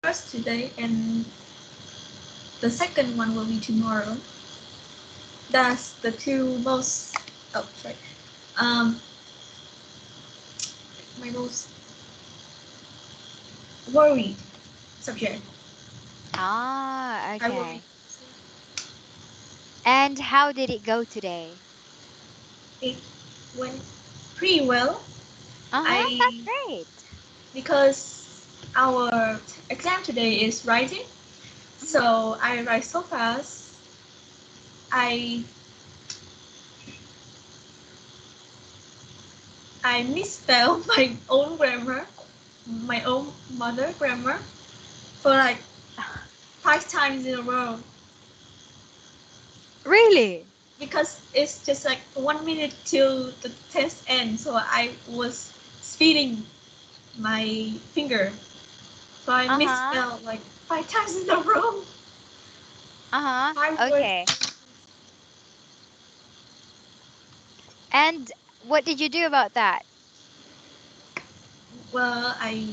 first today, and the second one will be tomorrow. That's the two most. Oh, sorry. Um, my most worried subject. Ah, I worry. okay. And how did it go today? It went pretty well. Uh-huh, that's I great. because our exam today is writing, Mhm. so I write so fast. I I misspell my own grammar, my own mother grammar, for like 5 times in a row Really? because it's just like 1 minute till the test ends. So I was speeding my finger, so I Uh-huh. misspelled like 5 times in a row. Uh-huh. 5 words. Okay. And what did you do about that? Well, I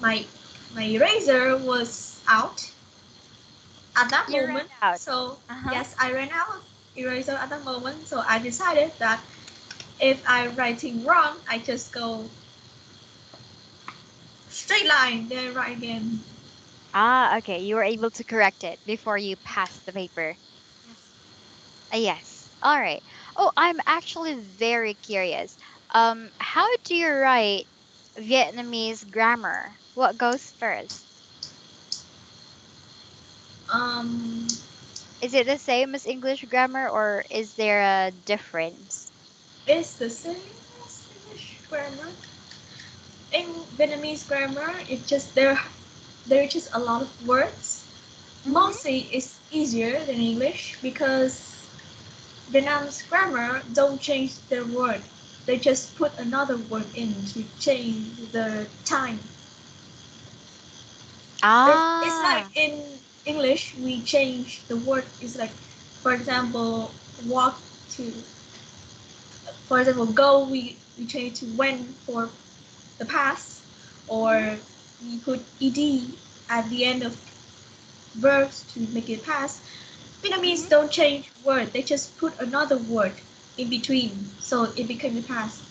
my my eraser was out at that You ran moment. out. So Uh-huh. yes, I ran out of eraser at that moment. So I decided that if I'm writing wrong, I just go straight line, then write again. Ah, okay. You were able to correct it before you passed the paper. Yes. All right. Oh, I'm actually very curious. How do you write Vietnamese grammar? What goes first? Um, Is it the same as English grammar or is there a difference? it's the same as English grammar. In Vietnamese grammar, it just there are just a lot of words. Mm-hmm. Mostly, it's easier than English because Vietnam's grammar don't change their word. They just put another word in to change the time. It's like Ah, in English, we change the word. It's like, for example, walk to, for example, go, we change to when for the past, mm-hmm. or we put ed at the end of verbs to make it past. Vietnamese Mm-hmm. don't change word, they just put another word in between, so it became the past.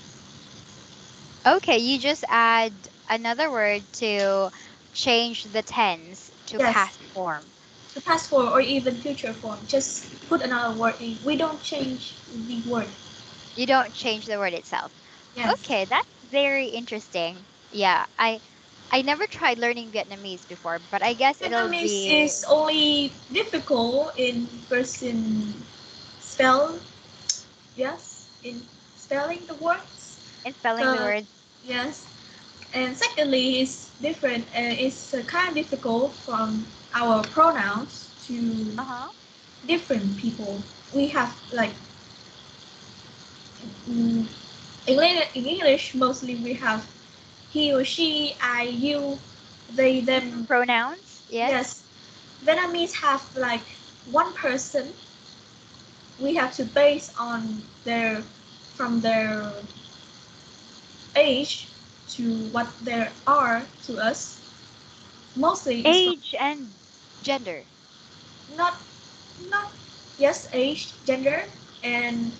Okay, you just add another word to change the tense to Yes, past form. to past form or even future form, just put another word in. We don't change the word. You don't change the word itself. Yes. Okay, that's very interesting. Yeah, I never tried learning Vietnamese before, but I guess it'll Vietnamese be is only difficult in first in spell, yes, in spelling the words. in spelling the So words. yes, and secondly, it's different. It's kind of difficult from our pronouns to Uh-huh. different people. We have like mm, in English mostly we have he or she, I, you, they, Mm-hmm. them. Pronouns, yes. Yes, Vietnamese have like one person. We have to base on their from their age to what they are to us. Mostly it's from Age and gender. not not yes age, gender, and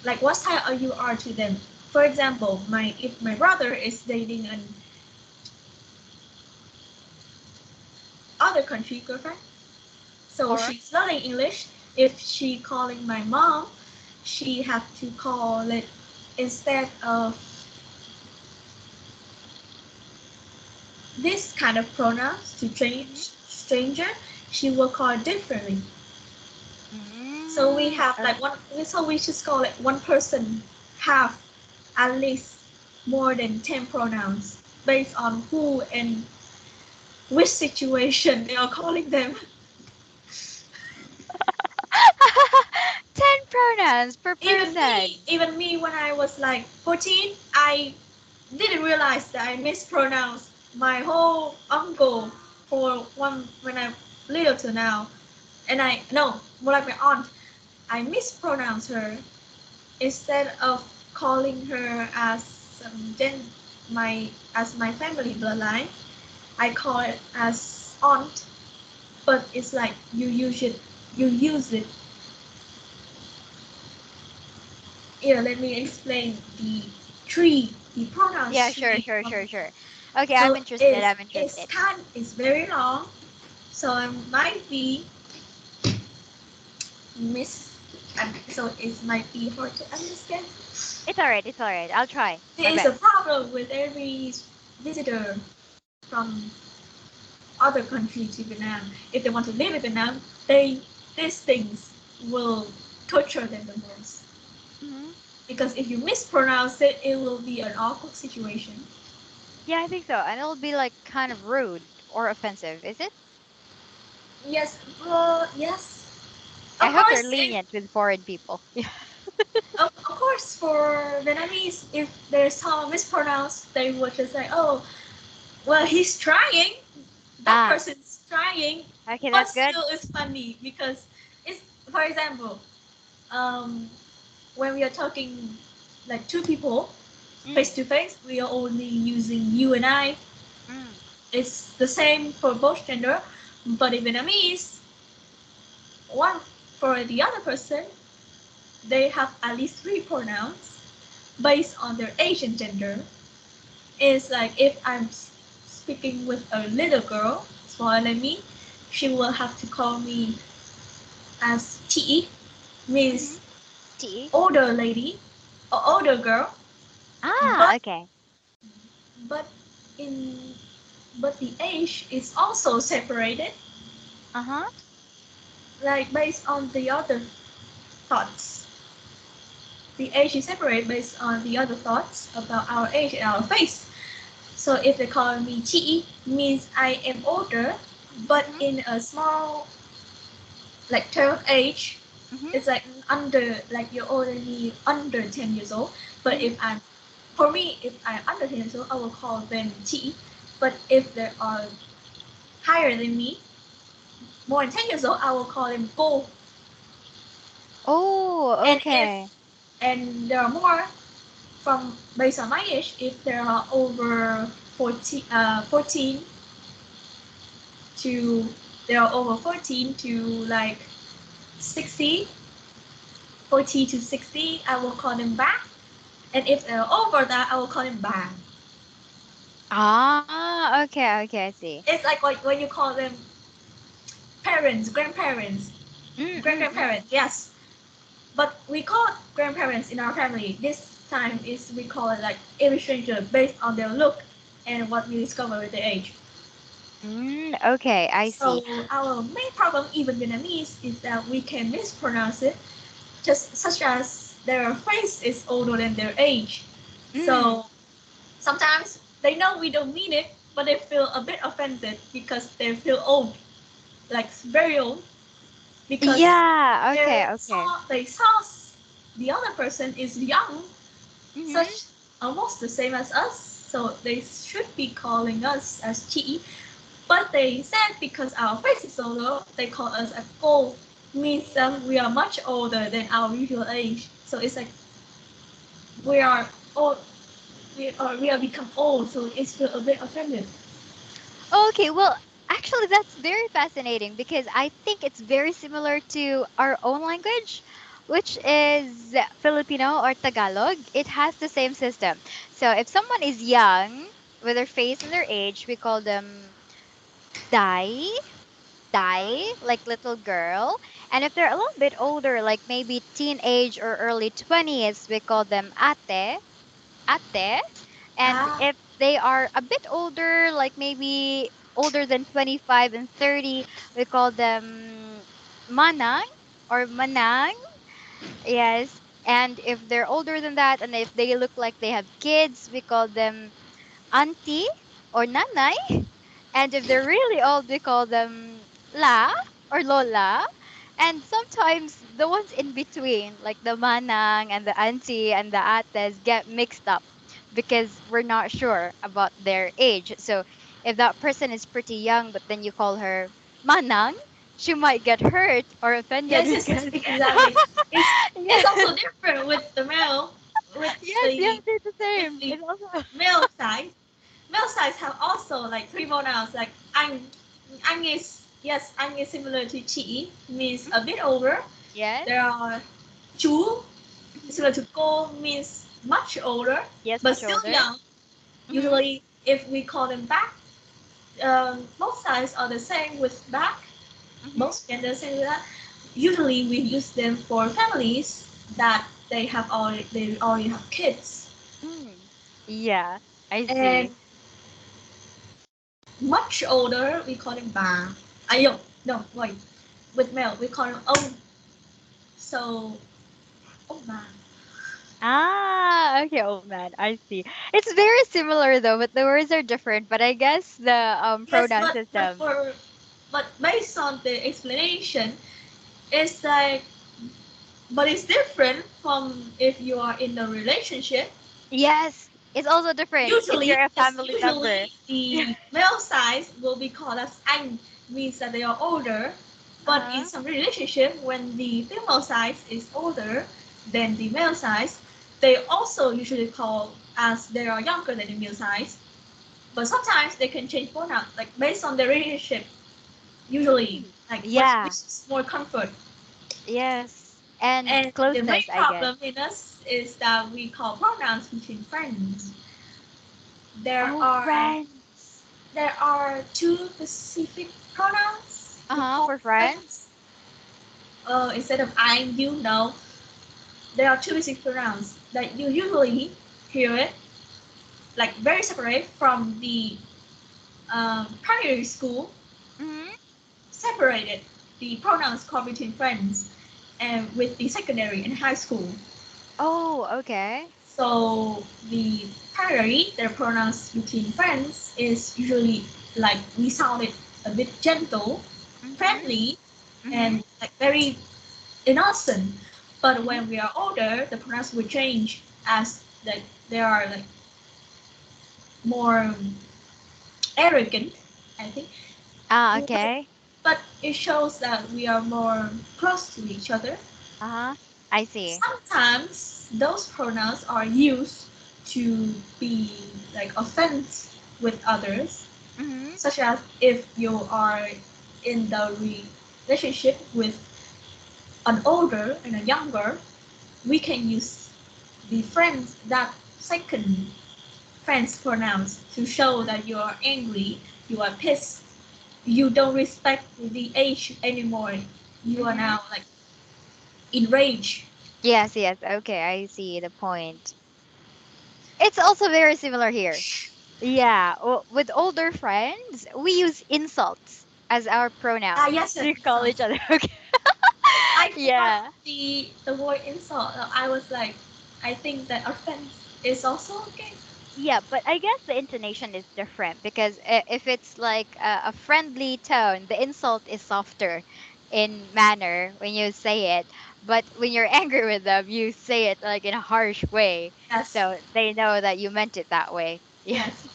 like what style you are to them. For example, my if my brother is dating an other country girlfriend, so Or she's learning English. If she calling my mom, she have to call it instead of this kind of pronouns to mm-hmm. stranger, she will call it differently. So we Mm, have like okay. one. So we just call it one person have at least more than 10 pronouns based on who and which situation they are calling them. 10 pronouns per person. Even me, when I was like 14, I didn't realize that I mispronounced my whole uncle for one when I'm little to now. And I no, more like my aunt. I mispronounced her instead of calling her as Jen. my as my family bloodline, I call it as aunt, but it's like you use it. Here, let me explain the Yeah, pronouns sure, tree. sure, sure, sure. Okay, I'm So interested. is I'm it's interested. kind is very long, so it might be miss. So it might be hard to understand. It's all right. It's all right. I'll try my There is a best. problem with every visitor from other country to Vietnam. If they want to live in Vietnam, these things will torture them the most. Hmm. Because if you mispronounce it, it will be an awkward situation. Yeah, I think so. And it'll be like kind of rude or offensive, is it? Yes, yes. I Of hope they're course, if lenient with foreign people. Yeah. of course for Vietnamese, if there's some mispronounced, they would just say, "Oh, well, he's trying. That Ah, person's trying," okay, but that's good. still, it's funny because it's, for example, um, when we are talking like two people face Mm, to face, we are only using you and I. mm. It's the same for both gender, but in Vietnamese, one for the other person, they have at least three pronouns based on their age and gender. It's like if I'm speaking with a little girl, smaller than me, she will have to call me as T, Mm-hmm. means Tea. older lady or older girl. Ah, But okay. but in but the age is also separated, Uh-huh. like based on the other thoughts. The age is separated based on the other thoughts about our age and our face. So if they call me Chi, means I am older, but Mm-hmm. in a small like term of age, Mm-hmm. it's like under like you're already under 10 years old. But Mm-hmm. if I'm for me, if I'm under 10 years old, I will call them Chi. But if they are higher than me, more than 10 years old, I will call them Go. Oh, And if okay. and there are more from based on my age, if there are over 14 to they are over 14 to like 60, 40 to 60, I will call them back. And if they're over that, I will call them bang. Ah, okay, okay, I see. It's like when you call them parents, grandparents, Mm, great mm, mm. grandparents, yes. But we call grandparents in our family. This time is we call it like every stranger based on their look and what we discover with their age. Mm, okay, I see. So our main problem, even Vietnamese, is that we can mispronounce it, just such as their face is older than their age. Mm. So sometimes they know we don't mean it, but they feel a bit offended because they feel old, like very old, because Yeah, okay, okay. they saw the other person is young, Mm-hmm. such almost the same as us. So they should be calling us as Chi, but they said because our face is so low, they call us a Go, means we are much older than our usual age. So it's like we are old, we are become old, so it's feel a bit offended. Okay, well, actually, that's very fascinating because I think it's very similar to our own language, which is Filipino or Tagalog. It has the same system. So if someone is young with their face and their age, we call them dai, dai, like little girl. And if they're a little bit older, like maybe teenage or early 20s, we call them ate, ate. And Ah, if they are a bit older, like maybe older than 25 and 30, we call them manang or manang. Yes. And if they're older than that, and if they look like they have kids, we call them auntie or nanay. And if they're really old, we call them la or lola. And sometimes the ones in between, like the manang and the auntie and the ates, get mixed up because we're not sure about their age. So if that person is pretty young, but then you call her manang, she might get hurt or offended yes, yes, yes, because exactly. It's yeah. also different with the male. with Yes, the yes, it's the with same. the It's also male side. Male sides have also like three pronouns like anh is yes, anh is similar to chị means a bit older. yes, There are chú hmm similar to cô means much older yes, but much still older. young. Mm-hmm. Usually, if we call them back, both sides are the same with back. Mm-hmm. Both genders say that. Usually, we use them for families that they already have kids, Mm. Yeah, I and see. much older we call him bà. I don't no wait. With male we call him ông. So ông bà. Ah, okay, oh man, I see. It's very similar though, but the words are different. But I guess the Yes, pronoun but system. for but based on the explanation, it's like but it's different from if you are in a relationship. Yes, it's also different if Usually, you're a yes, family member. usually the male side will be called as anh, means that they are older. But in Uh-huh. some relationship, when the female side is older than the male side, they also usually call as they are younger than the male side. But sometimes they can change pronouns, like based on the relationship. Usually, Mm. like which Yeah, is more comfort. yes. And And the main closeness, I guess. problem in us is that we call pronouns between friends. There Oh, are friends. there are two specific pronouns to Uh-huh, call for friends. friends. Instead of I, you, know, there are two specific pronouns that you usually hear it like very separate from the primary school, Mm-hmm. separated the pronouns called between friends and with the secondary and high school. Oh, okay. So the primary, their pronouns between friends is usually like we sound it a bit gentle, Mm-hmm. friendly, Mm-hmm. and like very innocent. But Mm-hmm. when we are older, the pronouns will change as like they are like more arrogant, I think. Ah, But, okay. but it shows that we are more close to each other. Uh-huh. I see. Sometimes those pronouns are used to be like offense with others, Mm-hmm. such as if you are in the relationship with an older and a younger, we can use the friends that second friends pronouns to show that you are angry, you are pissed, you don't respect the age anymore. You are Mm-hmm. now like enraged. Yes, yes. Okay, I see the point. It's also very similar here. Yeah, with older friends, we use insults as our Ah, pronoun yes, yes, to call insult. each other. Okay. I forgot Yeah. the word insult. I was like, I think that offense is also okay. Yeah, but I guess the intonation is different because if it's like a friendly tone, the insult is softer in manner when you say it. But when you're angry with them, you say it like in a harsh way. Yes, So they know that you meant it that way. Yeah. yes.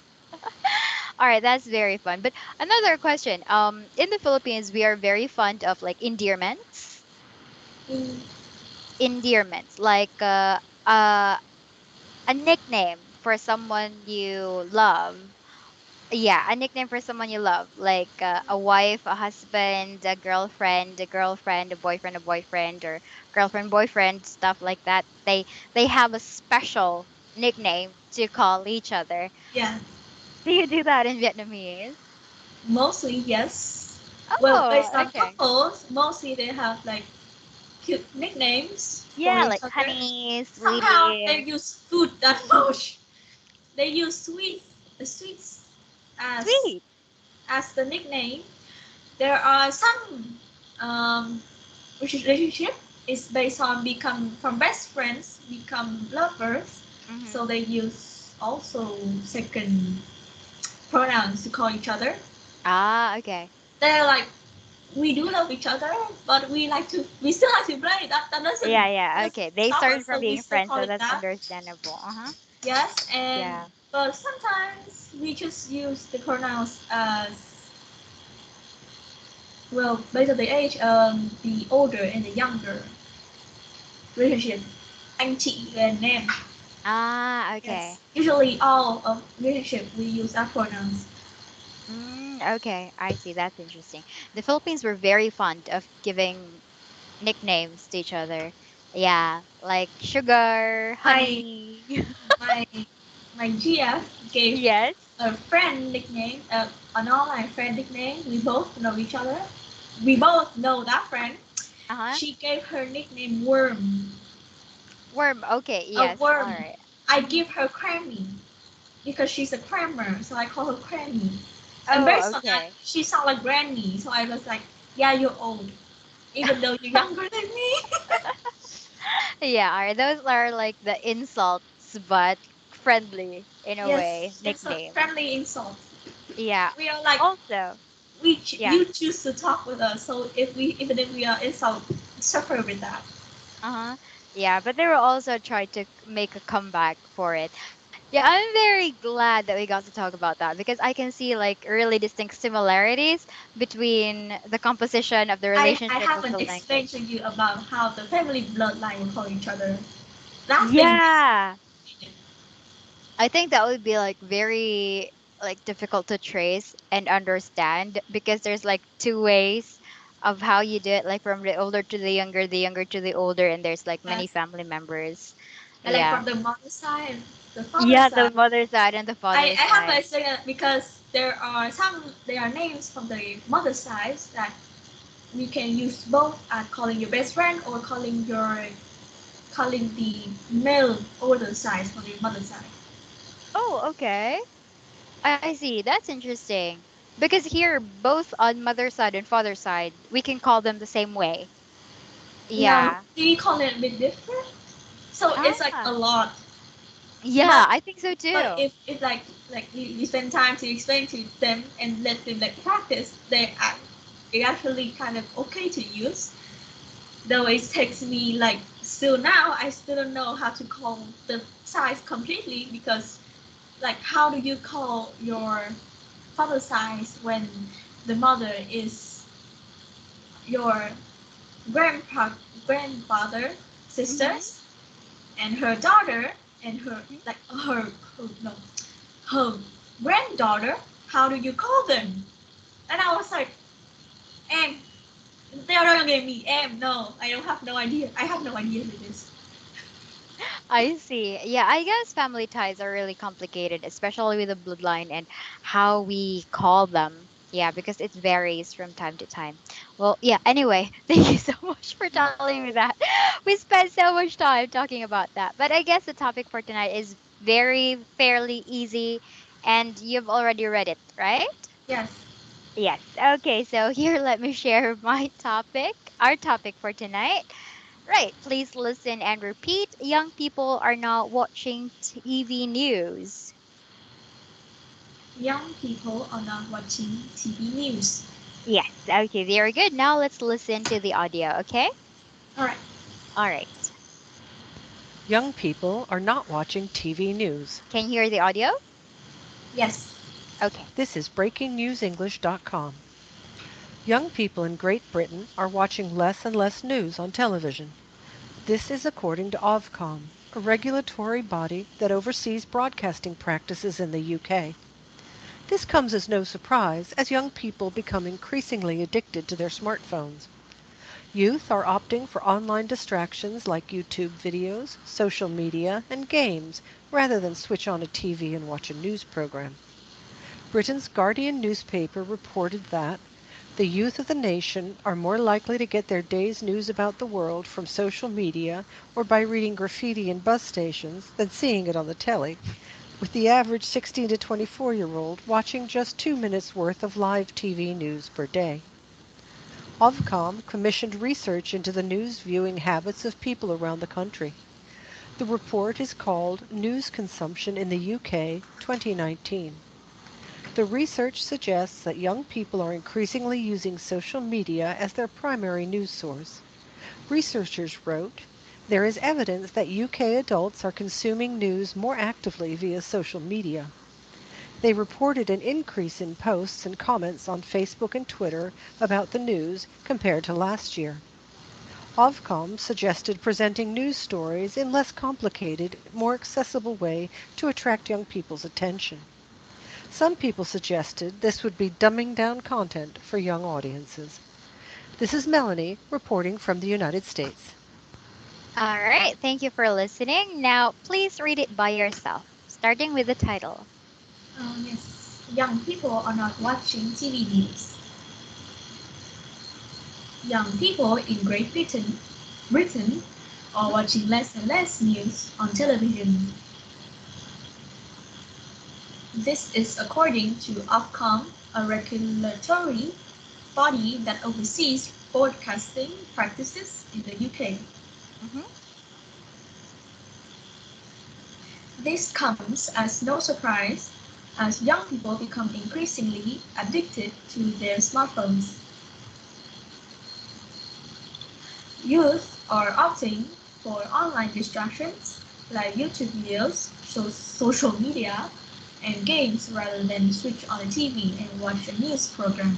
All right, that's very fun. But another question. In the Philippines, we are very fond of like endearments. Mm, Endearments, like a nickname for someone you love. Yeah, a nickname for someone you love, like a wife, a husband, a boyfriend, or girlfriend, boyfriend, stuff like that. They have a special nickname to call each other. yeah, Do you do that in Vietnamese? mostly yes. Well, Oh, based on okay. couples, mostly they have like cute nicknames for Yeah, each like other. honey, Somehow they sweetie, use food that much. They use sweets as sweet. as the nickname. There are some um, relationship is based on become from best friends become lovers, Mm-hmm. so they use also second pronouns to call each other. Ah, okay. They're like we do love each other, but we still like to play. Yeah, yeah, Doesn't okay. They stop us, started from so we being still friends, call so it that's that. understandable. Uh-huh. Yes, and Yeah. but sometimes we just use the pronouns as well based on the age, the older and the younger relationship, anh chị và anh em. Ah, okay. Yes. Usually all of relationship we use our pronouns. Okay, I see. That's interesting. The Philippines were very fond of giving nicknames to each other. Yeah, like sugar, My honey. my my GF gave Yes. a friend nickname, an online friend nickname. We both know each other. We both know that friend. Uh-huh. She gave her nickname Worm. Worm. Okay, A yes. All worm. right. I Mm-hmm. give her Crammy because she's a crammer, so I call her Crammy. And Oh, based on that, okay. she sounds like Granny, so I was like, yeah, you're old, even though you're younger than me. Yeah, all right. Those are like the insults, but friendly in a way, Yes, it's a nickname. friendly insult. Yeah. We are like, Also, yeah. you choose to talk with us, so if we even if we are insult, suffer with that. Uh-huh. Yeah, but they will also try to make a comeback for it. Yeah, I'm very glad that we got to talk about that because I can see like really distinct similarities between the composition of the I relationship of haven't the explained language. to you about how the family bloodline call each other. That thing is Yeah. I think that would be like very like difficult to trace and understand because there's like two ways of how you do it, like from the older to the younger to the older, and there's like many yes. family members. I like Yeah. from the mother side, the father Yeah, the side. mother side and the father I have side. a second because there are names from the mother side that you can use both at calling your best friend or calling the male older side from the mother side. Oh, okay. I see. That's interesting. Because here, both on mother side and father side, we can call them the same way. No, Yeah. we call it a bit different. So it's like a Ah, lot. yeah, But I think so too. if like you spend time to explain to them and let them like practice, it actually kind of okay to use. Though it takes me like still now I still don't know how to call the size completely because like how do you call your father size when the mother is your grandpa grandfather Mm-hmm. sisters and her daughter and her like her no her granddaughter, how do you call them? And I was like, em, they're not gonna me, em, no, I don't have no idea. I have no idea who this. I see. Yeah, I guess family ties are really complicated, especially with the bloodline and how we call them. Yeah, because it varies from time to time. Well, yeah, anyway, thank you so much for telling me that. We spent so much time talking about that. But I guess the topic for tonight is very fairly easy and you've already read it, right? Yes. Yes. Okay, so here let me share my topic, our topic for tonight. Right, please listen and repeat. Young people are not watching TV news. Young people are not watching TV news. Yes, okay, very good. Now let's listen to the audio, okay? All right. All right. Young people are not watching TV news. Can you hear the audio? Yes. Okay. This is breakingnewsenglish.com. Young people in Great Britain are watching less and less news on television. This is according to Ofcom, a regulatory body that oversees broadcasting practices in the UK. This comes as no surprise as young people become increasingly addicted to their smartphones. Youth are opting for online distractions like YouTube videos, social media, and games rather than switch on a TV and watch a news program. Britain's Guardian newspaper reported that the youth of the nation are more likely to get their day's news about the world from social media or by reading graffiti in bus stations than seeing it on the telly, with the average 16 to 24-year-old watching just 2 minutes worth of live TV news per day. Ofcom commissioned research into the news viewing habits of people around the country. The report is called News Consumption in the UK 2019. The research suggests that young people are increasingly using social media as their primary news source. Researchers wrote, there is evidence that UK adults are consuming news more actively via social media. They reported an increase in posts and comments on Facebook and Twitter about the news compared to last year. Ofcom suggested presenting news stories in less complicated, more accessible way to attract young people's attention. Some people suggested this would be dumbing down content for young audiences. This is Melanie reporting from the United States. All right, thank you for listening. Now, please read it by yourself, starting with the title. Yes, young people are not watching TV news. Young people in Britain are watching less and less news on television. This is according to Ofcom, a regulatory body that oversees broadcasting practices in the UK. Mhm. This comes as no surprise as young people become increasingly addicted to their smartphones. Youth are opting for online distractions like YouTube videos, social media, and games rather than switch on the TV and watch a news program.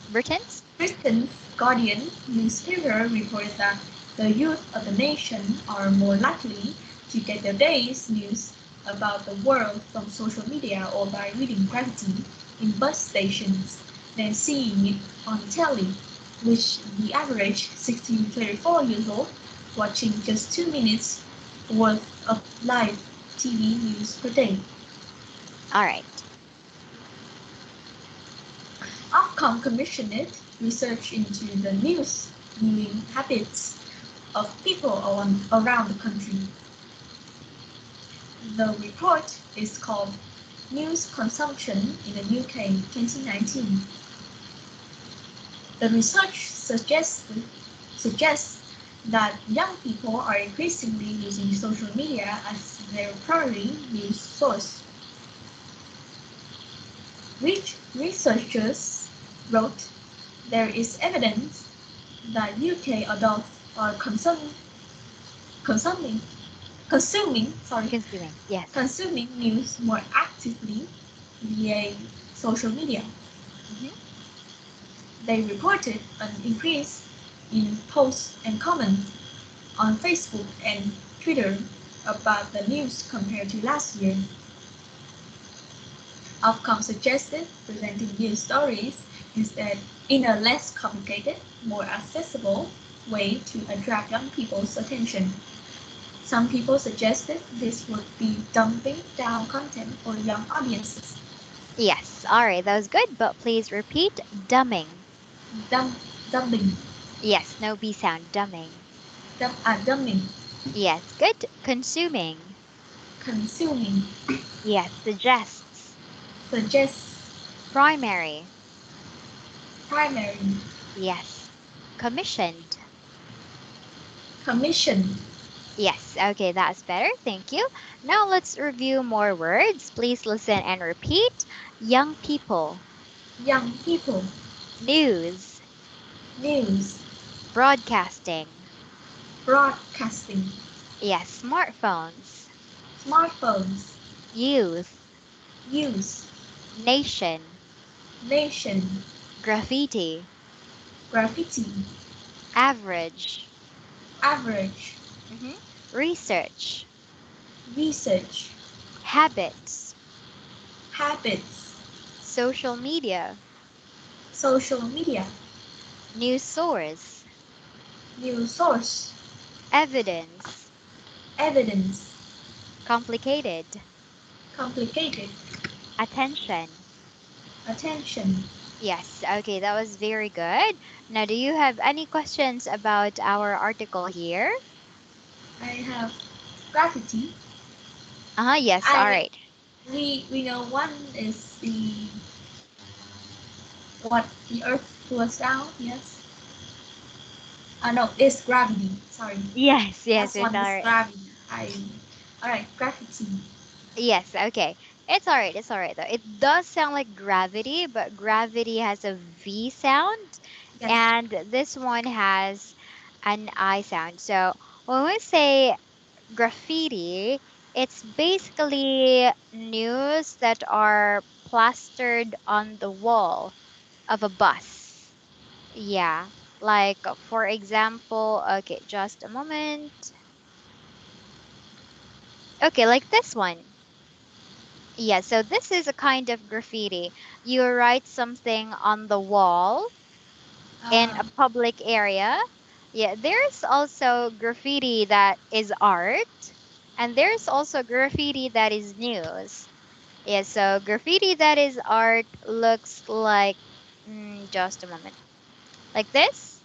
Britons? Britain's Guardian newspaper reports that the youth of the nation are more likely to get their day's news about the world from social media or by reading graffiti in bus stations than seeing it on telly, which the average 16 to 34 years old watching just 2 minutes worth of live TV news per day. All right. Ofcom commissioned research into the news viewing habits of people around the country. The report is called News Consumption in the UK 2019. The research suggests that young people are increasingly using social media as their primary news source. Researchers wrote, there is evidence that UK adults are consuming Consuming. Yes. consuming news more actively via social media. Mhm. They reported an increase in posts and comments on Facebook and Twitter about the news compared to last year. Ofcom suggested presenting news stories instead in a less complicated, more accessible way to attract young people's attention. Some people suggested this would be dumbing down content for young audiences. Yes. All right, that was good, but please repeat dumbing. Dumb, dumbing, Yes, no B sound, dumbing. dumbing, Yes, good. Consuming. consuming, Yes, suggests. suggests, Primary. primary, Yes. Commissioned. commission, Yes, okay, that's better. Thank you. Now let's review more words. Please listen and repeat. Young people, young people, news, news, broadcasting. broadcasting, Yes, smartphones, smartphones, youth, use, nation, nation, graffiti, graffiti, average, average, mhm, research, research, habits, habits, social media, social media, news source, news source, evidence, evidence, complicated, complicated, attention. attention. Yes, okay, that was very good. Now, do you have any questions about our article here? I have graffiti. Uh-huh, yes, all I right. we know one is the what the earth was down, yes. No, it's gravity. Sorry. Yes, yes, Last it's one all is right. gravity. Alright, graffiti. Yes, okay. It's all right, it's all right though. It does sound like gravity, but gravity has a V sound, Yes. and this one has an I sound. So when we say graffiti, it's basically news that are plastered on the wall of a bus? Yeah. Like, for example, okay, just a moment. Okay, like this one. Yeah, so this is a kind of graffiti. You write something on the wall in a Ah, public area. Yeah, there's also graffiti that is art, and there's also graffiti that is news. Yeah, so graffiti that is art looks like, just a moment, like this.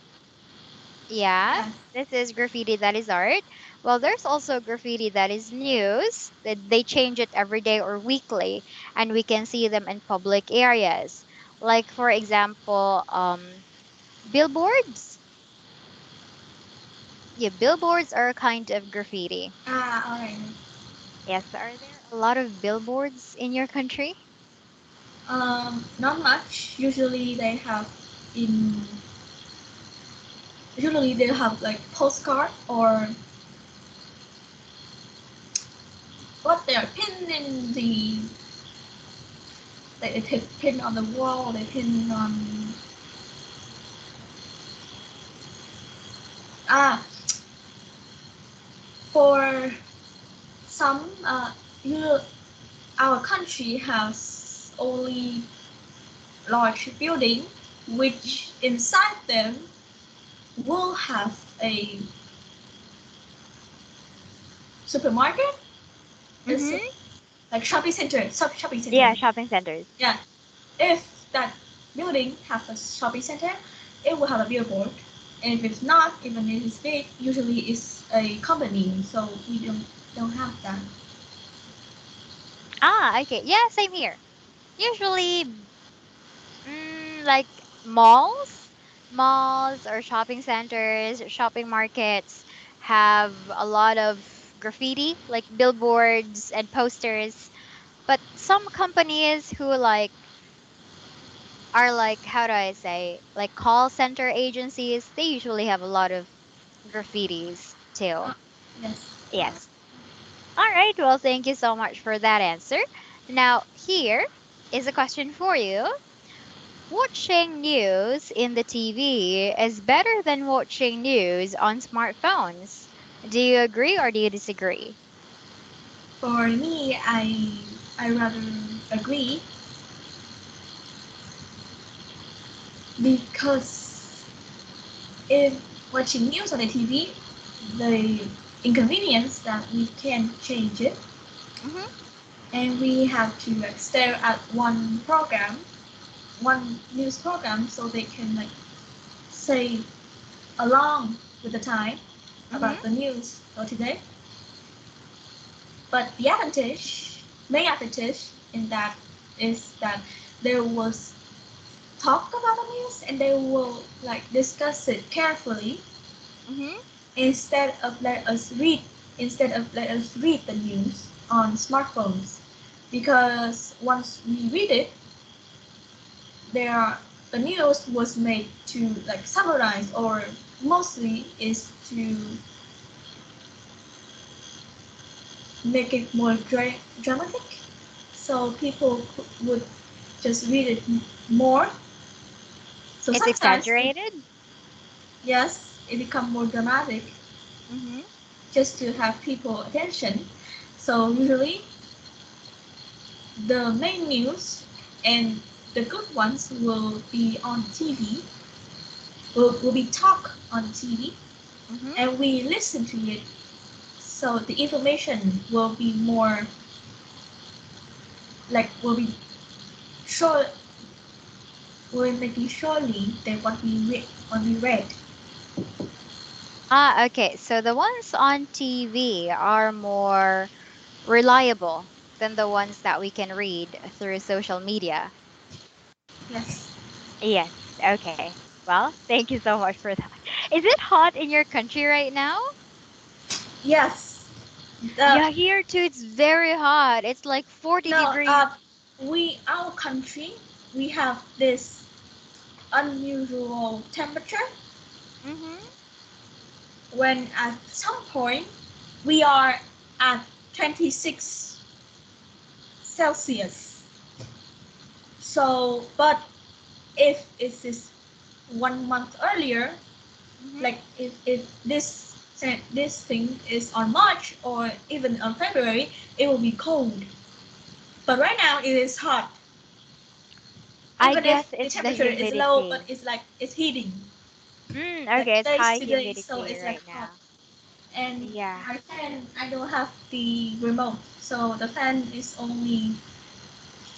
Yeah, yes. this is graffiti that is art. Well, there's also graffiti that is news, that they change it every day or weekly, and we can see them in public areas. Like, for example, billboards. Yeah, billboards are a kind of graffiti. Ah, all right. Yes, are there a lot of billboards in your country? Not much. In usually they have like postcard or what they are pinned in the like they pin on the wall. They pin on ah for some you our country has only large building which inside them will have a supermarket. It's Mm-hmm. like shopping center, shopping center. Yeah, shopping centers. Yeah, if that building has a shopping center, it will have a billboard. And if it's not, even if it's big, usually it's a company, so we don't have that. Ah, okay. Yeah, same here. Usually, like malls or shopping centers, shopping markets have a lot of graffiti, like billboards and posters. But some companies who like are like, how do I say, like call center agencies, they usually have a lot of graffitis too. Uh, yes. Yes. All right. Well, thank you so much for that answer. Now, here is a question for you. Watching news in the TV is better than watching news on smartphones. Do you agree or do you disagree? For me, I rather agree because if watching news on the TV, the inconvenience that we can change it Mm-hmm. and we have to like stare at one program, one news program, so they can like say along with the time Mm-hmm. about the news for today. But the main advantage in that is that there was talk about the news and they will like discuss it carefully Mm-hmm. instead of let us read the news on smartphones because once we read it there the news was made to like summarize or mostly is to make it more dramatic so people would just read it more so It's sometimes exaggerated. yes it become more dramatic Mm-hmm. just to have people attention so usually the main news and the good ones will be on TV will be talk on TV Mm-hmm. and we listen to it so the information will be more like will be sure will make it surely than what we read. Ah, okay. So the ones on TV are more reliable than the ones that we can read through social media. Yes. Yes. Okay. Well, thank you so much for that. Is it hot in your country right now? Yes. The Yeah, here too, it's very hot. It's like 40 no degrees. we our country we have this unusual temperature Mm-hmm. when at some point we are at 26 Celsius. So, but if it is 1 month earlier, Hmm. like if this thing is on March or even on February, it will be cold. But right now it is hot. I Even if guess the it's the temperature is low, but humidity. it's like it's heating. Like Okay, it's days high to days, so humidity it's like right hot. now. And Yeah. my fan, I don't have the remote, so the fan is only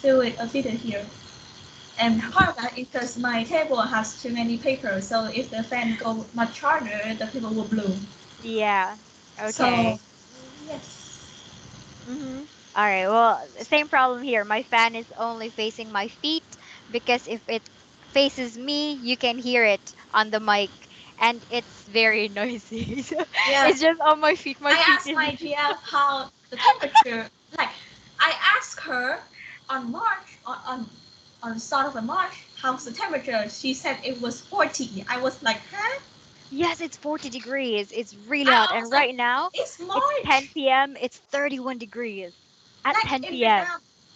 feel it a bit here. And part of that is because my table has too many papers, so if the fan go much harder, the paper will blow. Yeah. So Okay. yes, Mm-hmm. All right. Well, same problem here. My fan is only facing my feet because if it faces me, you can hear it on the mic, and it's very noisy. So it's yes. just on my feet. My I feet asked is. my GF how the temperature. Like I asked her on March on the start of the March how's the temperature. She said it was 40. I was like, huh? Yes, it's 40 degrees. It's really hot. I And was like, right now, it's it's 10 March. p.m. It's 31 degrees at Like 10 p.m.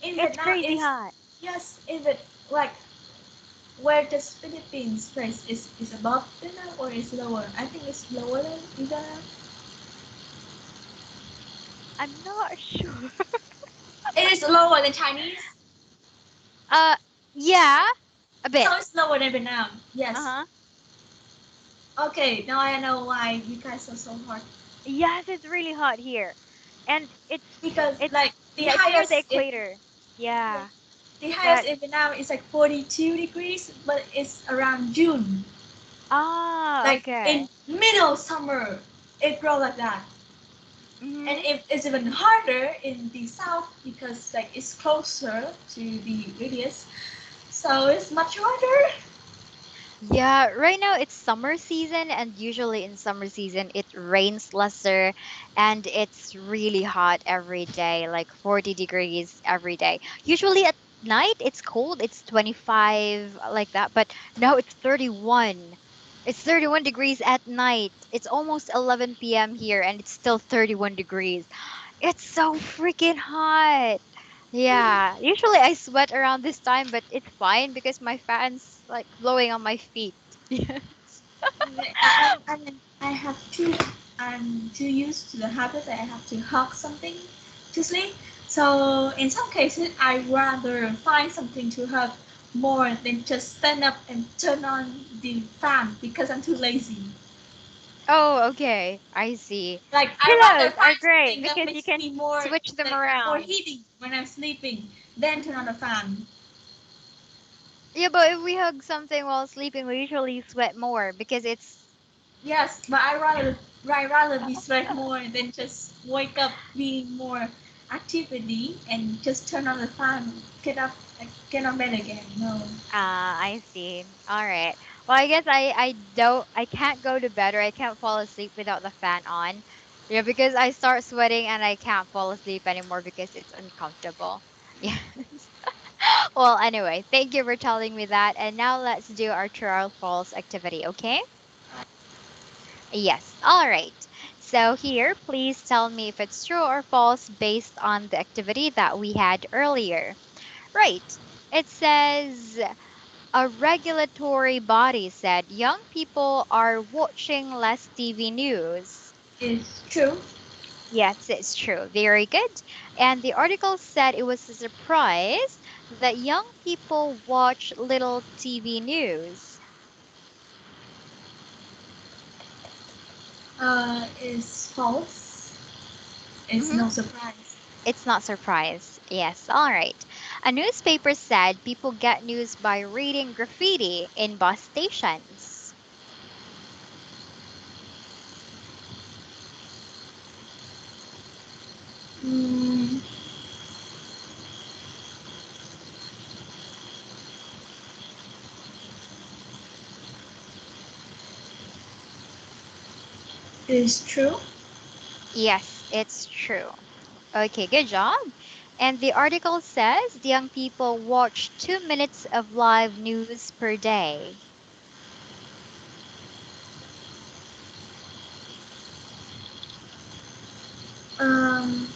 In It's Vietnam crazy is hot. yes, in the like where the Philippines place is above Vietnam or is lower. I think it's lower than Vietnam. I'm not sure. It is lower than Chinese, Uh, yeah, a bit. so it's lower than Vietnam. Yes. Uh-huh. Okay, now I know why you guys are so hard. Yes, it's really hot here. And Because it's like the yeah, it's near the highest in equator. Yeah. the highest That in Vietnam is like 42 degrees, but it's around June. Like okay. in middle summer, it grows like that. And Mhm. it's even harder in the south because like it's closer to the radius, so it's much harder. Yeah, right now it's summer season, and usually in summer season it rains lesser and it's really hot every day, like 40 degrees every day. Usually at night it's cold, it's 25 like that, but now it's 31. It's 31 degrees at night. It's almost 11 p.m. here and it's still 31 degrees. It's so freaking hot. Yeah, usually I sweat around this time, but it's fine because my fan's like blowing on my feet. Yes. I have to. I'm too used to the habit that I have to hug something to sleep. So in some cases, I rather find something to hug more than just stand up and turn on the fan because I'm too lazy. Oh, okay. I see. Like I rather Pillows are find great something that because you makes can me more switch them like more around. heating when I'm sleeping than turn on Hmm. the fan. Yeah, but if we hug something while sleeping, we usually sweat more because it's. Yes, but I rather be sweat more than just wake up being more activity and just turn on the fan, get up, get on bed again. No. Ah, I see. All right. Well, I guess I can't go to bed or I can't fall asleep without the fan on. Yeah, because I start sweating and I can't fall asleep anymore because it's uncomfortable. Yes. Well, anyway, thank you for telling me that. And now let's do our true or false activity, okay? Yes. All right. So here, please tell me if it's true or false based on the activity that we had earlier. Right. It says a regulatory body said young people are watching less TV news. It's true. Yes, it's true. Very good. And the article said it was a surprise that young people watch little TV news. Is false. It's Hmm. no surprise. It's not surprise. Yes, all right. A newspaper said people get news by reading graffiti in bus stations. Mm, it's true. Yes, it's true. Okay, good job. And the article says the young people watch 2 minutes of live news per day. Um,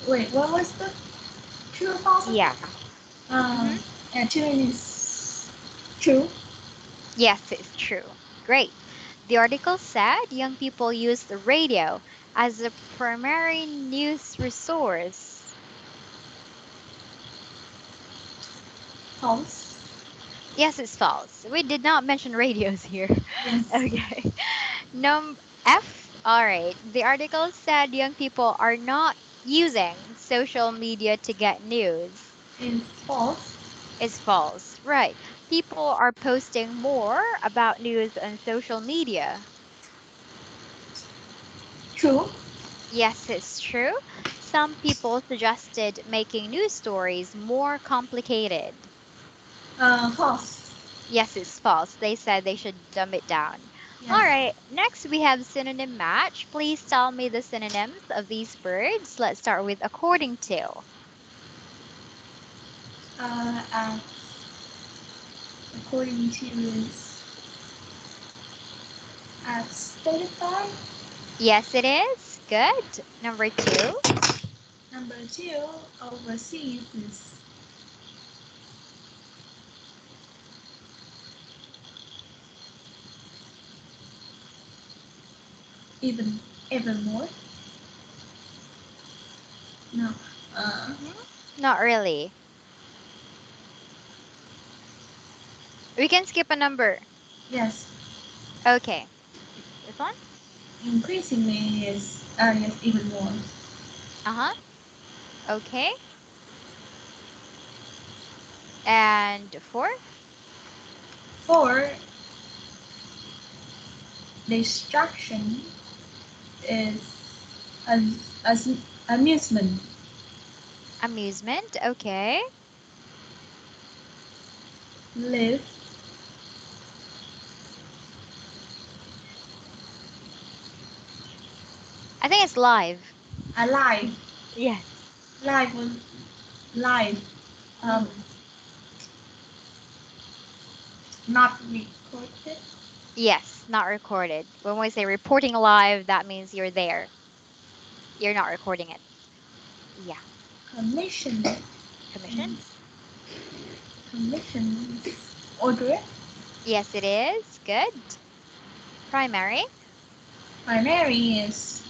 Wait, what was the true or false again? Yeah. Mm-hmm. And two is true. Yes, it's true. Great. The article said young people use the radio as a primary news resource. False. Yes, it's false. We did not mention radios here. Yes. Okay. Num F. All right. The article said young people are not using social media to get news. Is false. Is false. Right. People are posting more about news on social media. True. Yes, it's true. Some people suggested making news stories more complicated. False. Yes, it's false. They said they should dumb it down. All Yes. right, next we have synonym match. Please tell me the synonyms of these words. Let's start with according to. As according to is as stated by. Yes, it is. Good. Number two. Number two, overseas is even even more. No. Uh, Hmm. Not really. We can skip a number. yes. Okay. This one? Increasingly is yes even more. Uh-huh. Okay. And four? For distraction is as, as amusement. Amusement. Okay. Live I think it's live. alive. Yes. Live was live. Um, Mm. not recorded. Yes, not recorded. When we say reporting live, that means you're there. You're not recording it. Yeah. Commission. Commission? Commission. Order. Yes, it is. Good. Primary? Primary is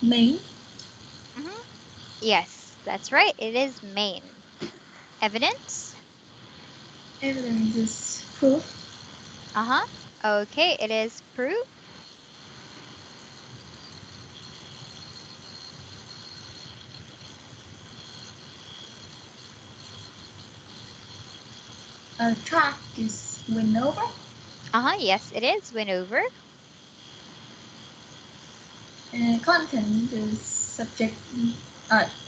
main. Hmm. Yes, that's right. It is main. Evidence? Evidence is proof. Uh-huh. Okay, it is proof. Track is win over. Uh-huh. Yes, it is. Win over. Content is subject.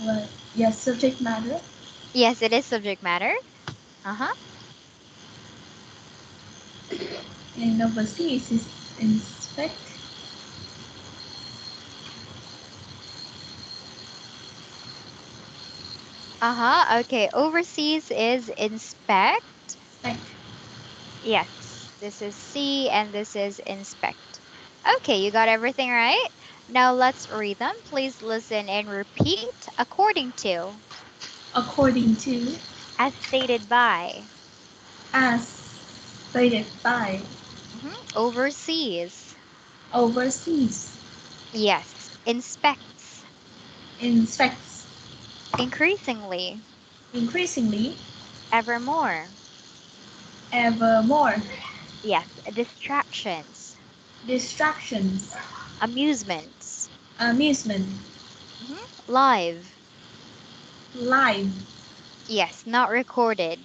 Well, yes, subject matter. Yes, it is subject matter. Uh-huh. And overseas is inspect. Uh-huh. Okay, overseas is inspect. Spect. Yes, this is see and this is inspect. Okay, you got everything right? Now let's read them. Please listen and repeat according to, According to, as stated by. as stated by, Overseas. overseas, Yes. Inspects. inspects, Increasingly. increasingly, Evermore. evermore, Yes. Distractions. distractions, Amusements. amusement, Live. live, Yes. Not recorded.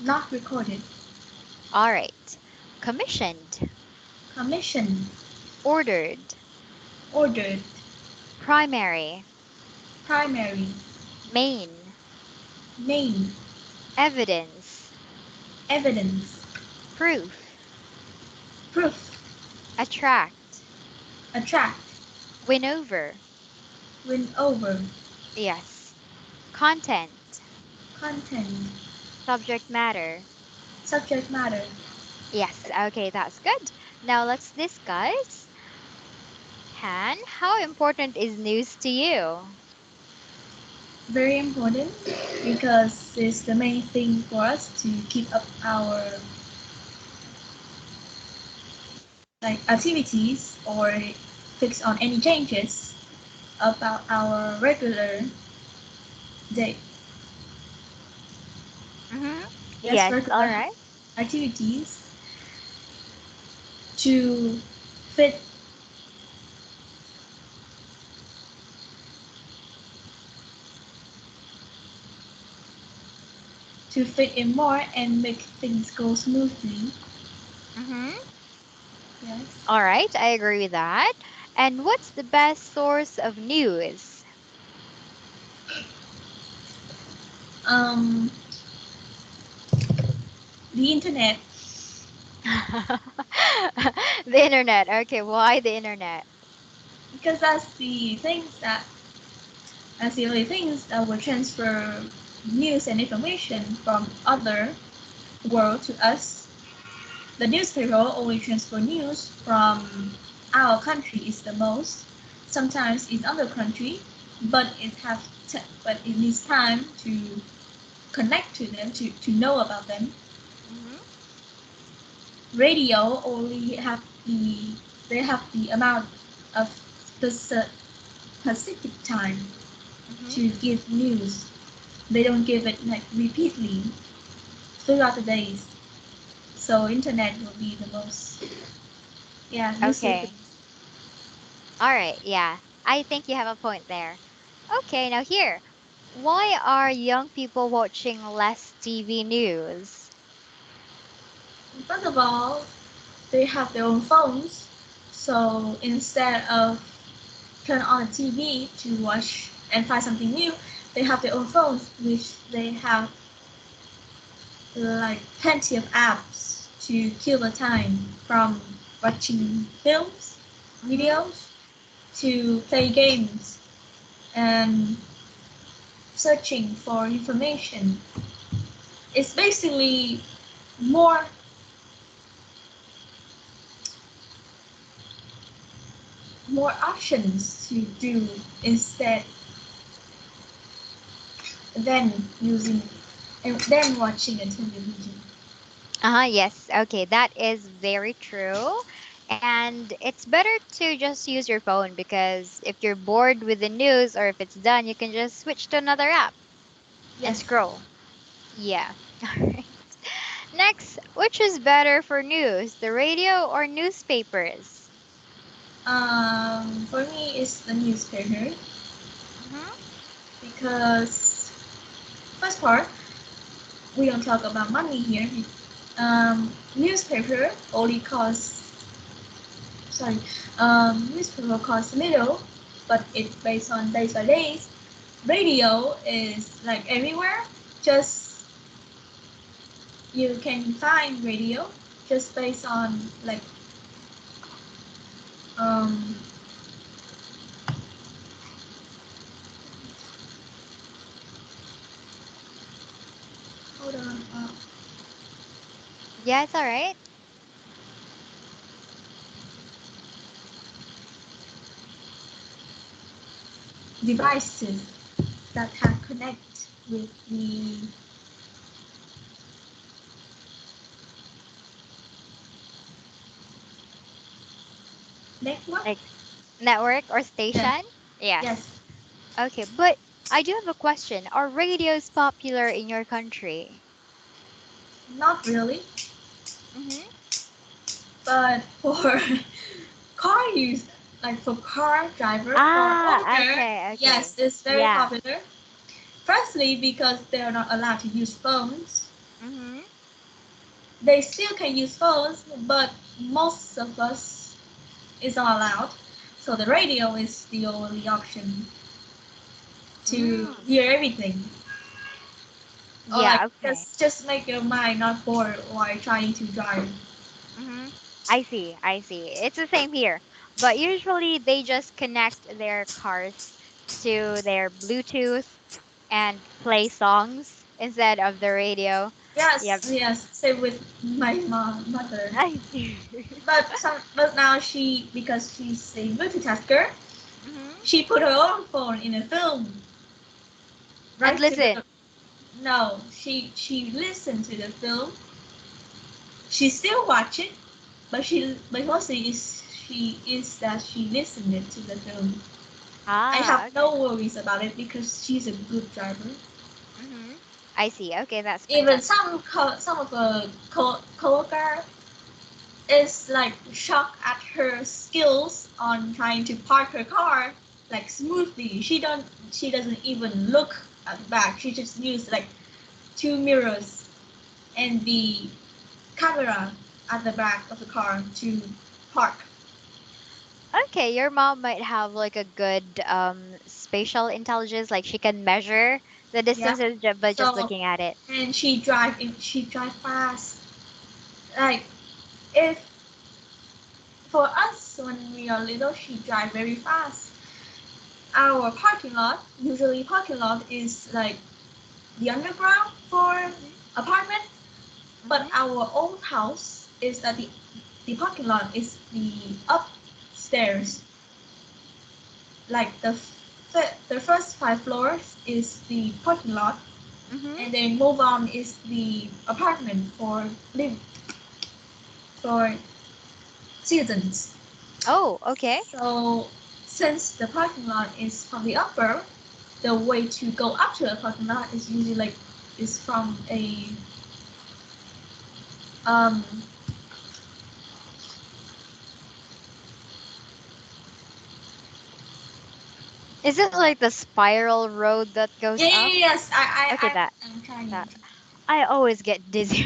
not recorded, All right. Commissioned. commission, Ordered. ordered, Primary. primary, Main. name, evidence, evidence, proof, proof, attract, attract, win over. win over, Yes. Content, content, subject matter. subject matter. Yes, okay, that's good. Now let's discuss. Han, how important is news to you? Very important because it's the main thing for us to keep up our like activities or fix on any changes about our regular day. Mm-hmm. Yes, Yes, all regular right. activities to fit to fit in more and make things go smoothly. Mm-hmm. Yes. All right, I agree with that. And what's the best source of news? Um, the internet The internet. Okay, why the internet? because that's the only things that will transfer news and information from other world to us. The newspaper only transfer news from our country is the most. Sometimes it's other country, but but it needs time to connect to them to know about them. Mm-hmm. Radio only have they have the amount of specific time Mm-hmm. to give news. They don't give it like repeatedly throughout the days. So internet will be the most newspaper. Okay. All right, yeah. I think you have a point there. Okay, now here. Why are young people watching less TV news? First of all, they have their own phones, so instead of turn on the TV to watch and find something new, they have their own phones, which they have like plenty of apps to kill the time from watching films, Mm-hmm. videos, to play games and searching for information. It's basically more more options to do instead than using and then watching a television. Uh-huh, yes. Okay, that is very true. And it's better to just use your phone because if you're bored with the news or if it's done, you can just switch to another app and Yes. scroll. Yeah. All right. Next, which is better for news, the radio or newspapers? For me, it's the newspaper Mm-hmm. because first part we don't talk about money here. Newspaper only costs sorry, newspaper costs little, but it's based on days by days. Radio is like everywhere. Just you can find radio just based on like um hold on Yeah, it's all right. devices that have connect with the network. Like network or Yes, station? Yes. yes, Okay, but I do have a question. Are radios popular in your country? not really, Mm-hmm. but for car use, like for car driver for Ah, owner, okay, okay. yes, it's very Yeah. popular. Firstly, because they are not allowed to use phones. Mm-hmm. They still can use phones, but most of us is not allowed. So the radio is the only option to Mm. hear everything. or like Yeah, okay. just make your mind not bored while trying to drive. Mm-hmm. I see. I see. It's the same here. But usually they just connect their cars to their Bluetooth and play songs instead of the radio. Yep. Yes, same with my mother. I see. But now she, because she's a multitasker, Mm-hmm. she put her own phone in a film And right to listen. the. No, she listened to the film. She still watch it, but mostly is she is that she listened it to the film. I Ah, have okay. no worries about it because she's a good driver. Mm-hmm. I see. Okay, that's Even fantastic. some of the coworker is like shocked at her skills on trying to park her car like smoothly. She doesn't even look at the back. She just used like two mirrors and the camera at the back of the car to park. Okay, your mom might have like a good spatial intelligence, like she can measure the Yeah. distances by just So looking at it. and she drive fast. Like if for us when we are little, she drive very fast. Our parking lot, usually parking lot is like the underground for Mm-hmm. apartment, but Mm-hmm. our old house is that the parking lot is the upstairs. Like the first five floors is the parking lot, Mm-hmm. and then move on is the apartment for live for citizens. Oh, okay. So since the parking lot is from the upper, the way to go up to the parking lot is usually like is from a um Is it like the spiral road that goes up? yes Okay, I'm trying that to. I always get dizzy.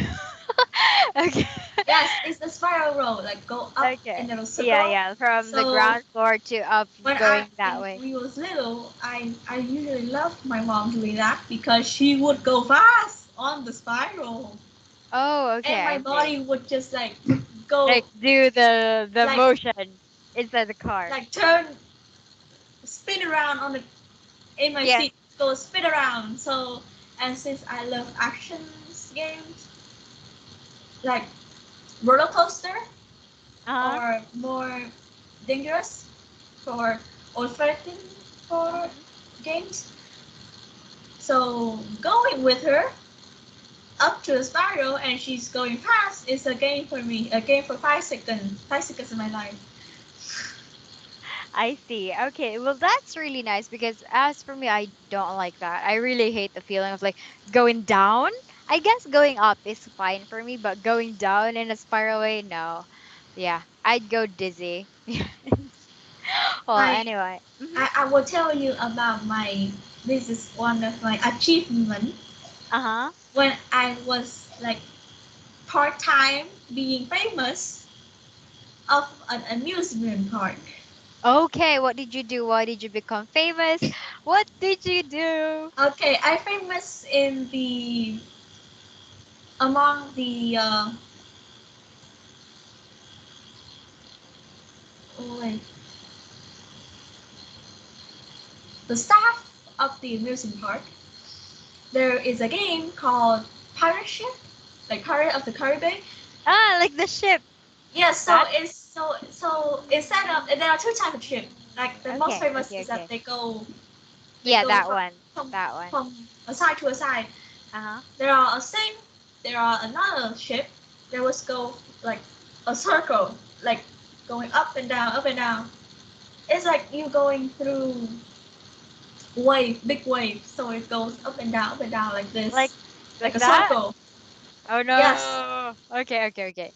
Okay. Yes, it's the spiral road, like go up Okay. and then a Yeah, circle. yeah, from the So ground floor to up going that when way. we was little, I usually loved my mom doing that because she would go fast on the spiral, Oh, okay, and my I see. body would just like go Like do the like motion inside the car. turn, spin around on the in my Yes. seat, go spin around. So and since I love action games like roller coaster Uh-huh. or more dangerous for or threatening for Mm-hmm. games. So going with her up to the spiral and she's going fast is a game for me. A game for 5 seconds. 5 seconds of my life. I see. Okay. Well, that's really nice because as for me, I don't like that. I really hate the feeling of like going down. I guess going up is fine for me, but going down in a spiral way, no. Yeah, I'd go dizzy. Well, My anyway. Hmm. I will tell you about my this is one of my achievement Uh-huh. when I was like part time being famous of an amusement park. Okay, what did you do? Why did you become famous? What did you do? Okay, I famous in the among oh wait, the staff of the amusement park. There is a game called Pirate Ship, like Pirate of the Caribbean. Ah, like the ship. Yes, That? so it's set up, and there are two types of ship. Like the most Okay, famous okay, is that okay. they Yeah, go that one. from That one. from a side to a side. Uh-huh. There are a same. There are another ship that was go like a circle, like going up and down, up and down. It's like you going through big wave. So it goes up and down like Like this, like like a that? circle. Oh Yes, no. Okay, okay, okay.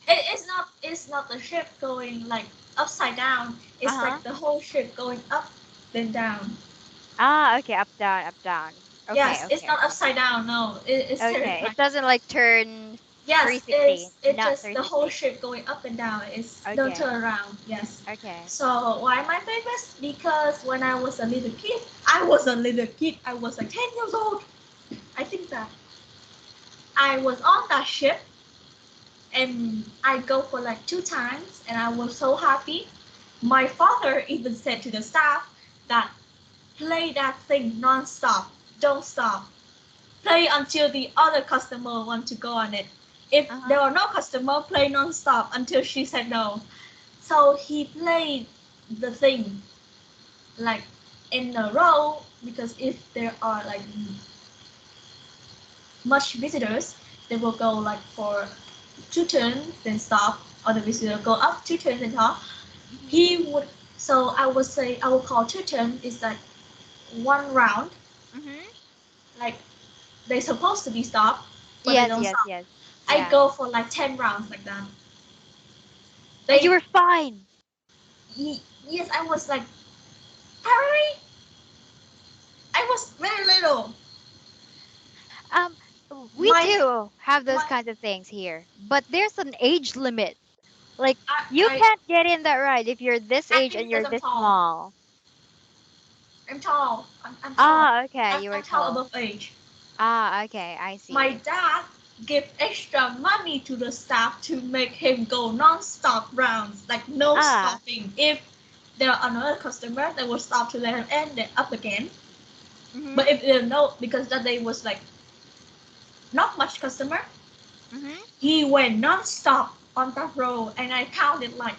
it's not the ship going like upside down. It's Uh-huh. like the whole ship going up then down. Ah, okay, up down, up down. Okay, Yes, it's okay, not okay. upside down. No, it's Okay. It terrifying. doesn't like turn Yes, 360, it's not just the whole 360. ship going up and down. It's no Okay. turn around. Yes. Okay. So why am I famous? Because when I was a little kid, I was a little kid. I was like 10 years old. I think that. I was on that ship and I go for like 2 times and I was so happy. My father even said to the staff that play that thing non-stop, don't stop. Play until the other customer want to go on it. If Uh-huh. there are no customer, play non-stop until she said no. So he played the thing like in a row because if there are like much visitors, they will go like for 2 turns then stop, or the visitor go up 2 turns and stop. Mhm. He would so I would say I would call 2 turns is like 1 round, Mhm. like they're supposed to be stopped, but they Yes, don't yes, stop. yes. I Yeah. go for like 10 rounds like that. And you They were fine. yes, I was like Harry. I was very little. Um, we My do have those my kinds of things here, but there's an age limit. Like you I can't get in that ride if you're this I age think and because you're I'm this tall. small. I'm tall. I'm tall. Ah, okay, you were I'm tall tall. above age. Ah, okay, I My see. dad give extra money to the staff to make him go non-stop rounds, like no Ah, stopping. If there are another customer, they will stop to let him end it up again. mhm, But if there no, because that day was like not much customer, mhm. he went non-stop on that row, and I counted like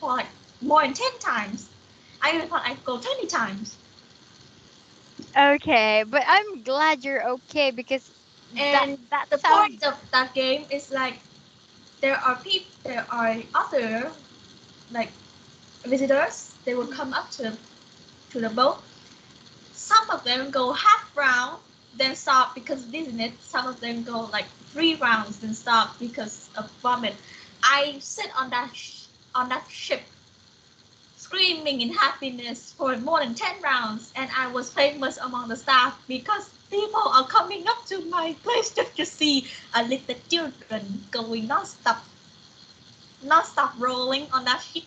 for like more than 10 times. I even thought I'd go 20 times. Okay, but I'm glad you're okay because And that the sounds. point of that game is like there are other like visitors. They will Mhm. come up to the boat. Some of them go half round, then stop because of dizziness. Some of them go like 3 rounds, then stop because of vomit. I sit on on that ship, screaming in happiness for more than 10 rounds, and I was famous among the staff because people are coming up to my place just to see a little children going non-stop rolling on that ship.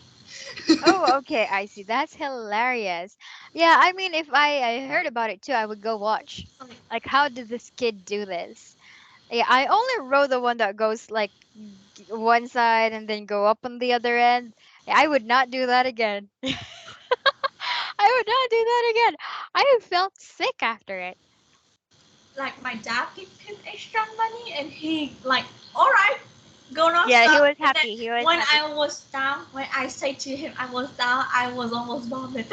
Oh, okay, I see. That's hilarious. Yeah, I mean, if I heard about it too, I would go watch. Like, how did this kid do this? Yeah, I only rode the one that goes like one side and then go up on the other end. Yeah, I would not do that again. I would not do that again. I felt sick after it. Like my dad gave him extra money and he like, all right, go Yeah, he non-stop. was And then happy. He was when happy. I was down, when I say to him I was down, I was almost vomit.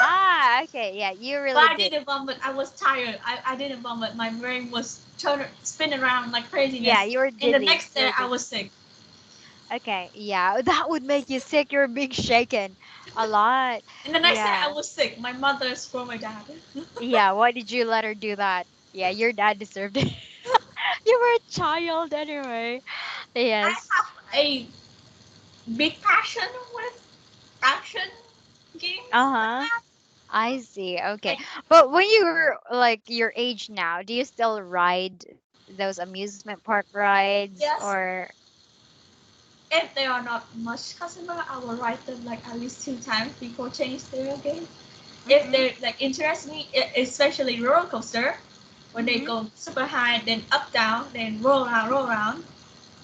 Ah, okay. Yeah, you But really I did. didn't vomit. I was tired. I didn't vomit. My brain was spinning around like Yeah, craziness. you were And the dizzy. next You day were I dizzy. was sick. Okay, yeah, that would make you sick. You're being shaken a lot. And the next day I Yeah. was sick. My mother for my dad. Yeah, why did you let her do that? Yeah, your dad deserved it. You were a child anyway. I Yes. have a big passion with action games like Uh-huh. that. I see. Okay. Like But when you were like your age now, do you still ride those amusement park rides yes, or if they are not much customer, I will write them like at least 2 times before change their game. If mhm. they like interest me, especially roller coaster, when they Mhm. go super high, then up down, then roll around,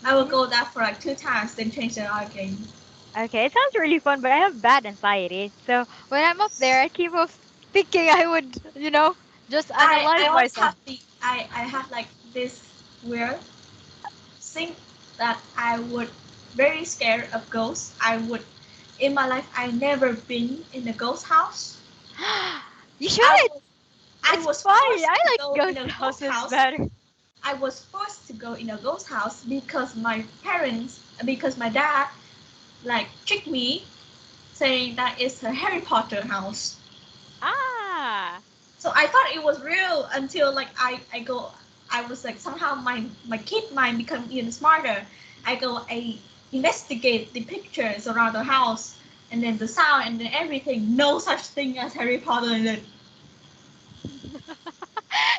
I will Mhm. go that for like 2 times, then change the other game. Okay, it sounds really fun, but I have bad anxiety. So when I'm up there, I keep on thinking I would, just I analyze always myself. have I have like this weird thing that I would very scared of ghosts. I would in my life I never been in a ghost house. You I should. was I It's was fun. forced I to like go in ghost a ghost houses house. better. I was forced to go in a ghost house because my parents, because my dad, like tricked me, saying that it's a Harry Potter house. Ah. So I thought it was real until like I go, I was like somehow my kid mind become even smarter. I investigate the pictures around the house and then the sound and then everything. No such thing as Harry Potter in it.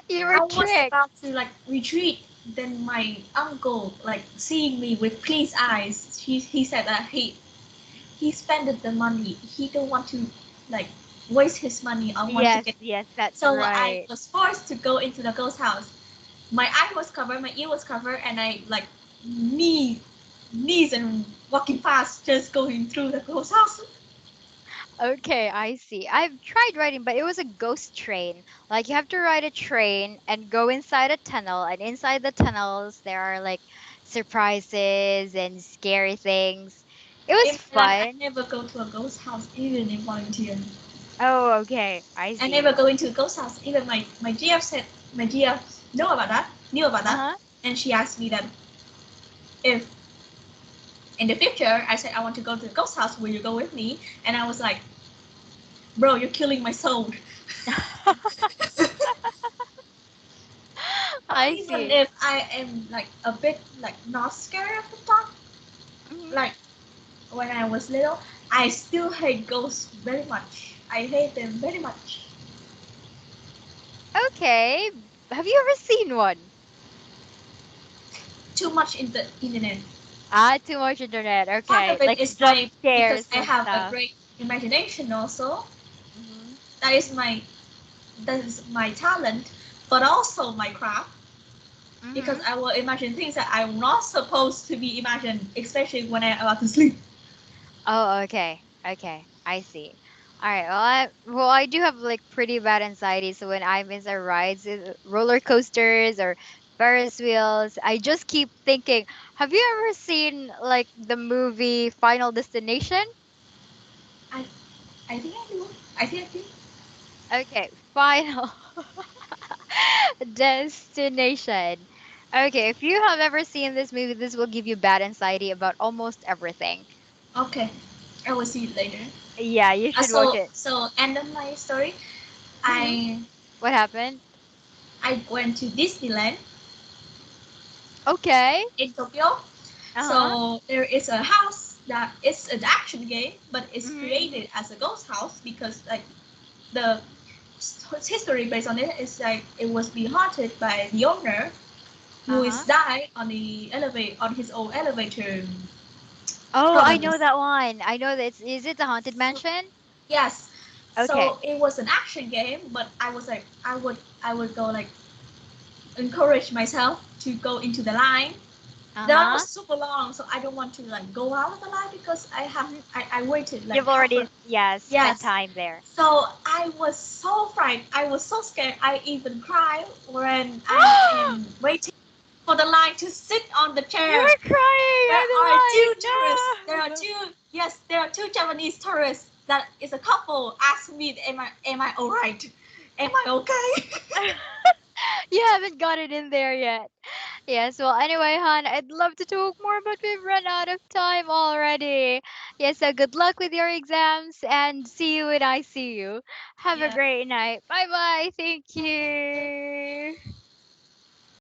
You were I was tricked. about to like retreat. Then my uncle, like seeing me with pleased eyes, he said that he spent the money. He don't want to like waste his money. I want to Yes, get. yes, that's So I right. was forced to go into the ghost house. my eye was covered, my ear was covered, and I like knee knees and walking fast, just going through the ghost house. Okay, I see. I've tried riding, but it was a ghost train. Like you have to ride a train and go inside a tunnel, and inside the tunnels there are like surprises and scary things. It was In my life, I fun. never go to a ghost house, even in volunteer. Oh, okay. I I see. never go into a ghost house. Even my GF said my GF knew about that, Uh-huh. and she asked me that if in the future I said I want to go to the ghost house, will you go with me? And I was like, bro, you're killing my soul. I Even see. if I am like a bit like not scared of the dark, Mhm. like when I was little, I still hate ghosts very much. I hate them very much. Okay. Have you ever seen one? Too much in the internet. Ah, too much internet. Part Okay. of it Like is jump my because scares I and have a stuff. great imagination also. Hmm. That is my talent, but also my craft because Hmm. I will imagine things that I'm not supposed to be imagined, especially when I'm about to sleep. Oh, okay. Okay. I see. All right. Well, I do have like pretty bad anxiety. So when I'm in the rides, roller coasters or Ferris wheels, I just keep thinking, have you ever seen like the movie Final Destination? I I think I do. I think I do. Okay, Final Destination. Okay, if you have ever seen this movie, this will give you bad anxiety about almost everything. Okay, I will see it later. Yeah, you should watch So it. end of my story. Hmm. I What happened? I went to Disneyland Okay. in Tokyo. Uh-huh. So there is a house that is an action game, but it's Hmm. created as a ghost house because like the history based on it is like it was being haunted by the owner who is Uh-huh. died on the elevate on his own elevator Oh, I know problems. that one. I know that is it the Haunted So, Mansion? yes, Okay. so it was an action game, but I was like I would go like encourage myself to go into the line. The line Uh-huh. was super long, so I don't want to like go out of the line because Hmm. I waited like You've half a already, yeah, spent yes. time there. So I was so frightened. I was so scared. I even cried when I am waiting for the line to sit on the You chair. were crying There on are two tourists. the There are line. two. Yes, there are two Japanese tourists. That is a couple. Ask me, am I all right? Am I okay? No. You haven't got it in there yet. Yes, well, anyway, hon, I'd love to talk more, but we've run out of time already. Yes, so good luck with your exams and see you when I see you. Have a Yeah. great night. Bye bye. Thank Bye. you.